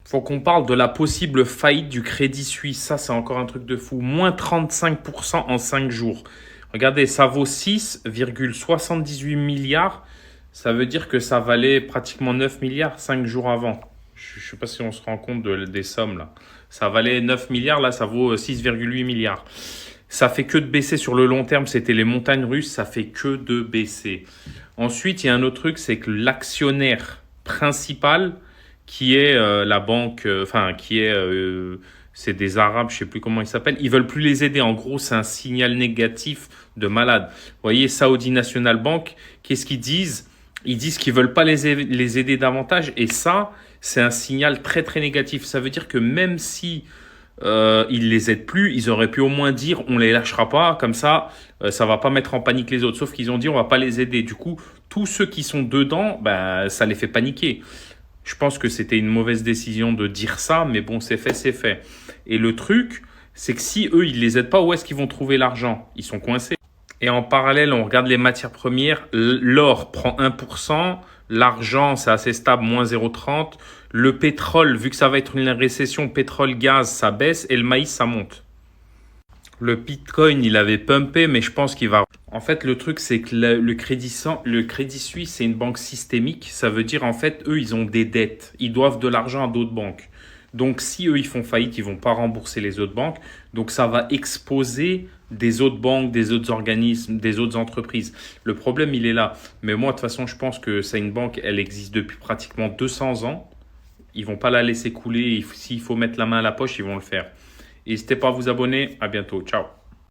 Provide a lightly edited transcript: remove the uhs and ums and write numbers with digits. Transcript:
Faut qu'on parle de la possible faillite du Crédit Suisse. Ça, c'est encore un truc de fou. Moins 35% en 5 jours. Regardez, ça vaut 6,78 milliards. Ça veut dire que ça valait pratiquement 9 milliards 5 jours avant. Je ne sais pas si on se rend compte des sommes là. Ça valait 9 milliards, là ça vaut 6,8 milliards. Ça fait que de baisser sur le long terme. C'était les montagnes russes, ça fait que de baisser. Ensuite, il y a un autre truc, c'est que l'actionnaire principal, qui est la banque, c'est des Arabes, je sais plus comment ils s'appellent, ils veulent plus les aider. En gros, c'est un signal négatif de malade. Vous voyez, Saudi National Bank, qu'est-ce qu'ils disent? Ils disent qu'ils veulent pas les aider davantage, et ça, c'est un signal très très négatif. Ça veut dire que même si ils les aident plus, ils auraient pu au moins dire on les lâchera pas, comme ça, ça va pas mettre en panique les autres. Sauf qu'ils ont dit on va pas les aider. Du coup, tous ceux qui sont dedans, ben, ça les fait paniquer. Je pense que c'était une mauvaise décision de dire ça, mais bon, c'est fait, c'est fait. Et le truc, c'est que si eux, ils les aident pas, où est-ce qu'ils vont trouver l'argent? Ils sont coincés. Et en parallèle, on regarde les matières premières. L'or prend 1%. L'argent, c'est assez stable, moins 0,30. Le pétrole, vu que ça va être une récession, pétrole, gaz, ça baisse. Et le maïs, ça monte. Le Bitcoin, il avait pumpé, mais je pense qu'il va... En fait, le truc, c'est que le Crédit Suisse, c'est une banque systémique. Ça veut dire, en fait, eux, ils ont des dettes. Ils doivent de l'argent à d'autres banques. Donc, si eux, ils font faillite, ils vont pas rembourser les autres banques. Donc, ça va exposer des autres banques, des autres organismes, des autres entreprises. Le problème, il est là. Mais moi, de toute façon, je pense que c'est une banque, elle existe depuis pratiquement 200 ans. Ils vont pas la laisser couler. S'il faut mettre la main à la poche, ils vont le faire. N'hésitez pas à vous abonner. À bientôt. Ciao.